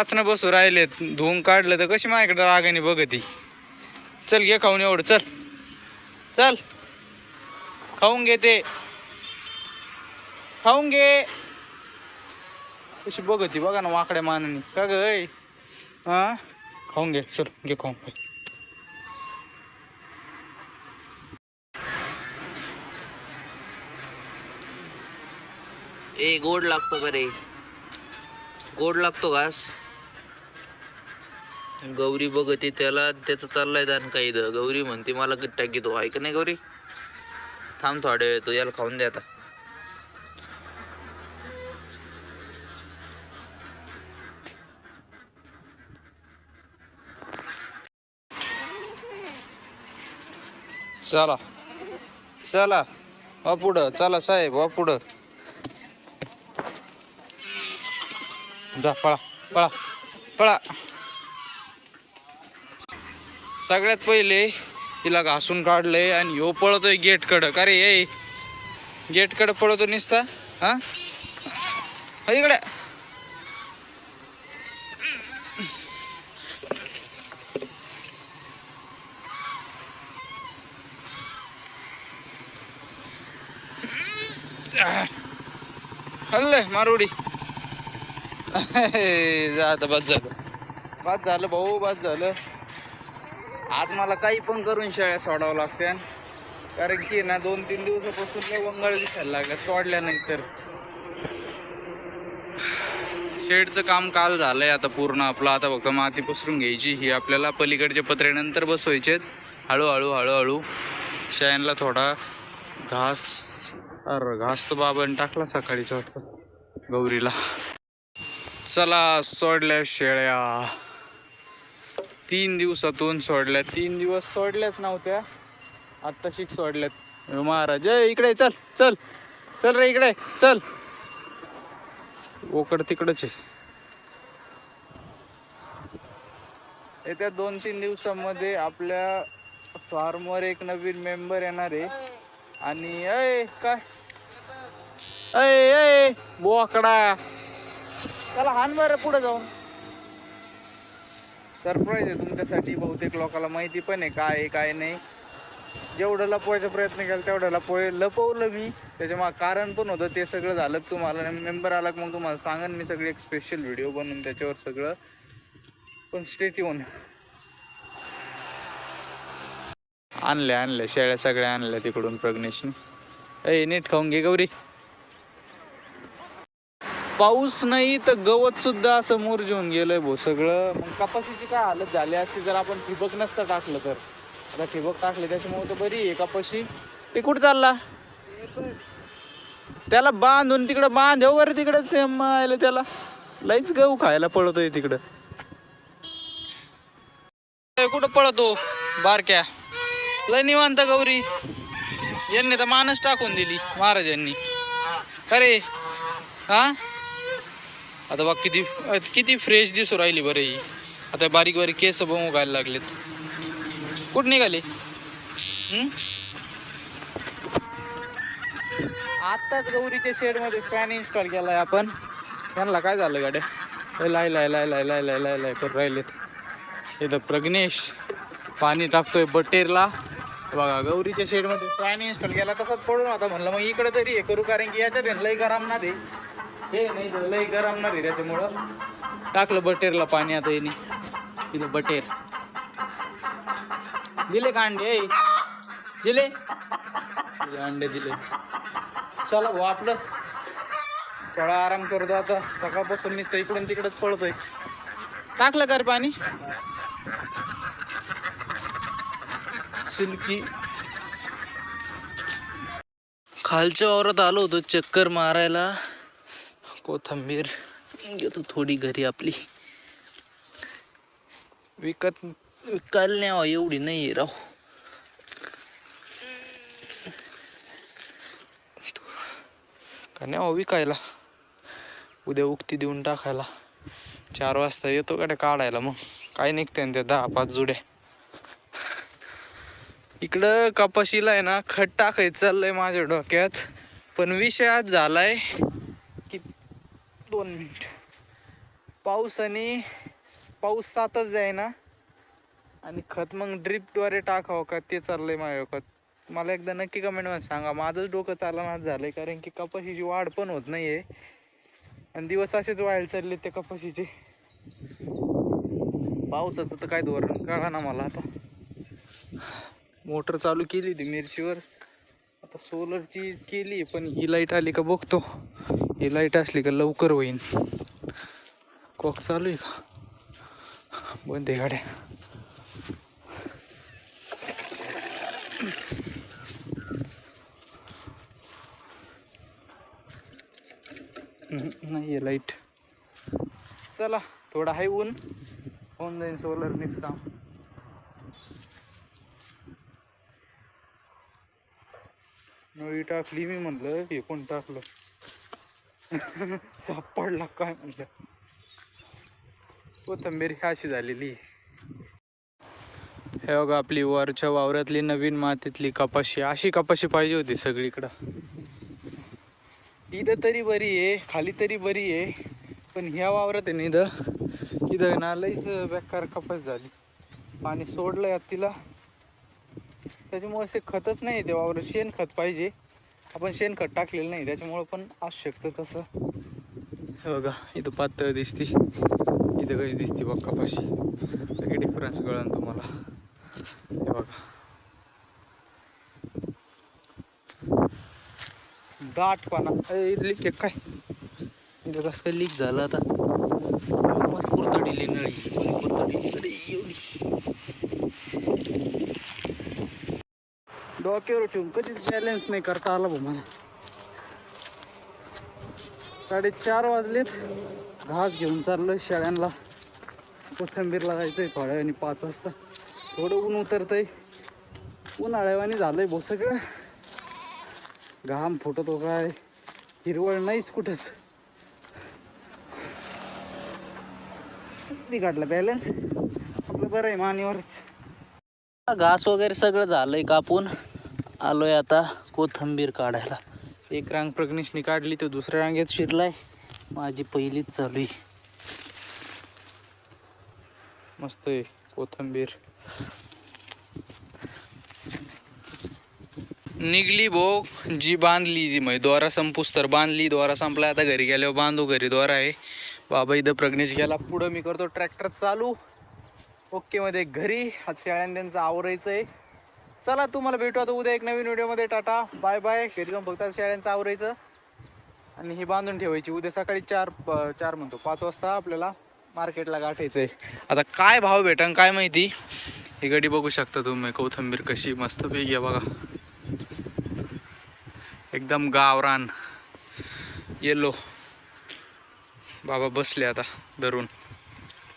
टाचणं बसू राहिलेत, धुवून काढलं तर कशी माझ्याकडे रागाने बघती. चल घे खाऊन एवढं, चल चल खाऊन घे, ते खाऊन घे. कशी बघती बघा ना वाकड्या मानाने. का ग हा, खाऊन घे, चल घे खाऊन. ए गोड लागतो का रे? गोड लागतो घास? गौरी बघते त्याला, त्याचं चाललाय दान काही. गौरी म्हणते मला गिट्टा घेतो, ऐक नाही गौरी? थांब थोड्या वेळ, तो याला खाऊन द्या आता. चला चला वा पुढं, चला साहेब वा पुढं. जा पळा पळा पळा. सगळ्यात पहिले तिला घासून काढलंय आणि ह्यो पळतोय गेट कडं. का रे ये गेट कडं पळतो निसता? हा इकडे. हल्ले मारुडी. आता बस झालं, बस झालं भाऊ, बस झालं. आज मला काही पण करून शेळ्या सोडावं लागत्या, कारण की ना 2-3 दिवसापासून लय वंगाळ दिसायला लागल्या सोडल्यानंतर. शेडचं काम काल झालंय आता पूर्ण आपलं. आता फक्त माती पसरून घ्यायची ही आपल्याला. पलीकडचे पत्रे नंतर बसवायचेत हळूहळू हळूहळू. शेळ्यांना थोडा घास, अरे घास तर बाबांनी टाकला सकाळीच वाटतं गौरीला. चला सोडल्या शेळ्या, 3 दिवसातून सोडल्या. 3 दिवस सोडल्याच नव्हत्या, आत्ता शिक सोडल्यात. महाराज इकडे चल, चल चल रे इकडे चल. ओकड तिकडच आहे. येत्या 2-3 दिवसामध्ये आपल्या फार्मवर एक नवीन मेंबर येणार आहे. आणि अय काय अय बोकडा, त्याला हान बरं पुढे जाऊन. सरप्राईज आहे तुमच्यासाठी. बहुतेक लोकांना माहिती पण आहे काय आहे काय नाही. जेवढं लपवायचा प्रयत्न केला तेवढं लपवलं मी. त्याच्या कारण पण होतं, ते सगळं झालं. तुम्हाला मेंबर आला मग तुम्हाला सांगन मी सगळे, एक स्पेशल व्हिडिओ बनवून त्याच्यावर सगळं. पण स्टे ट्यून. आणल्या शेळ्या सगळ्या आणल्या तिकडून प्रज्ञेशने. ए नीट खाऊन घे गौरी. पाऊस नाही तर गवत सुद्धा असं मुरजून गेलंय भाऊ सगळं. मग कपाशीची काय हालत झाली असती जर आपण ठिबक नसतं टाकलं तर. आता ठिबक टाकले त्याच्यामुळे तर बरी आहे कपाशी. ते कुठं चालला? त्याला बांधून तिकडं बांध वगैरे तिकडं. ते मायला त्याला लईच गहू खायला पळतोय तिकडं. कुठं पळतो बारक्या? लय निवांत गौरी. यांनी तर मानच टाकून दिली महाराजांनी. अरे हा, आता बघ किती किती फ्रेश दिसू राहिली बरं ही. आता बारीक बारीक केस बघून उगायला लागलेत. कुठं निघाले? आत्ताच गौरीच्या शेडमध्ये फॅन इन्स्टॉल केलाय आपण. त्यांना काय झालं गाड्या लाय लाय लाय लाय लाय लाय लाय लाय करून राहिलेत. इथं प्रज्ञेश पाणी टाकतोय बटेरला. बघा गौरीच्या शेडमध्ये फॅन इन्स्टॉल केला, तसाच पडून आता. म्हणलं मग इकडे तरी हे करू, कारण की याच्यात लई गरमणार आहे. हे नाही लई गरमणार आहे, त्याच्यामुळं टाकलं बटेरला पाणी. आता येणे इथं बटेर दिले का अंडे? दिले अंडे दिले. चला भाऊ आपलं थोडा आराम करतो आता. सकाळपासून नुसतं इकडून तिकडच पळतोय. टाकलं का रे पाणी? सिल्की खालच्या वावरात आलो होतो चक्कर मारायला. कोथंबीर घेतो थोडी घरी आपली. विकायला नाही एवढी नाही राव. का नाही विकायला, उद्या उक्ती देऊन टाकायला. 4 वाजता येतो का काढायला. मग काय निघते ना त्या 10-5 जुड्या. इकडं कपाशीला आहे ना खत टाकायचं चाललंय माझ्या डोक्यात. पण विषय आज झालाय की 2 मिनिट पाऊस साथच द्यायना आणि खत मग ड्रिपद्वारे टाकावं का ते चाललंय माझ्या खत. मला एकदा नक्की कमेंटमध्ये सांगा. माझंच डोकं चालनाच झालंय, कारण की कपाशीची वाढ पण होत नाहीये आणि दिवस असेच व्हायला चालले ते कपाशीचे. पावसाचं तर काय धोरण कळा ना मला. आता मोटर चालू केली होती मिरचीवर, आता सोलरची केली, पण ही लाईट आली का बघतो. ही लाईट असली का लवकर होईन. कॉक चालू आहे का? बंद आहे गाड्या. नाही आहे लाईट. चला थोडा आहे ऊन, होऊन जाईन सोलरनेच काम. नळी टाकली, मी म्हणलं हे कोण टाकलं. सापडला काय म्हणलं. कोथिंबीर अशी झालेली. हे बघा आपली वरच्या वावरातली नवीन मातीतली कपाशी. अशी कपाशी पाहिजे होती सगळीकडं. इथं तरी बरी आहे, खाली तरी बरी आहे, पण ह्या वावरात आहे ना इथं ना लईच बेकार कपास झाली. पाणी सोडलं यात तिला, त्याच्यामुळे असे खतच नाही ते वावरात. शेणखत पाहिजे, आपण शेणखत टाकलेलं नाही, त्याच्यामुळं पण असू शकतं तसं. हे बघा इथं पातळ दिसती, इथं कशी दिसती बघ कपाशी. काही डिफरन्स कळन तुम्हाला. हे बघा दाटपणा. लीक आहे काय इथं? कसं काय लीक झालं आता? मस्त पुरतडीली नळी, एवढी डोक्यावर ठेवून कधीच बॅलन्स नाही करता आला भाऊ मला. 4:30 वाजलेत. घास घेऊन चाललोय शेळ्यांना. कोथिंबीरला जायचंय थोड्या आणि 5 वाजता. थोडं ऊन उतरतंय, उन्हाळ्यावानी झालंय भाऊ सगळं. घाम फुटतो काय, हिरवळ नाहीच कुठंच. बिघडला बॅलन्स आपलं. बरं आहे मानीवरच. घास वगैरे सगळं झालंय कापून. आलोय आता कोथिंबीर काढायला. एक रांग प्रग्नेशनी काढली, तो दुसऱ्या रांगेत शिरलाय. माझी पहिलीच चालू आहे. मस्त आहे कोथिंबीर. निघली भो जी बांधली ती, मग दोरा संपूस तर बांधली. दोरा संपला, आता घरी गेल्यावर बांधू. घरी दोरा आहे. बाबा इथं प्रग्नेश गेला पुढं, मी करतो ट्रॅक्टर चालू. ओके मध्ये घरी. आज शेळ्यां त्यांचं आवरायचं आहे. चला तुम्हाला भेटू आता उद्या एक नवीन व्हिडिओमध्ये. Tata bye bye. घरी जाऊन फक्त शेळ्यांचं आवरायचं आणि ही बांधून ठेवायची. उद्या सकाळी 5 वाजता आपल्याला मार्केटला गाठायचं आहे. आता काय भाव भेटन काय माहिती. ही गडी बघू शकता तुम्ही, कोथिंबीर कशी मस्त पैकी आहे बघा. एकदम गावरान येलो. बाबा बसले आता धरून.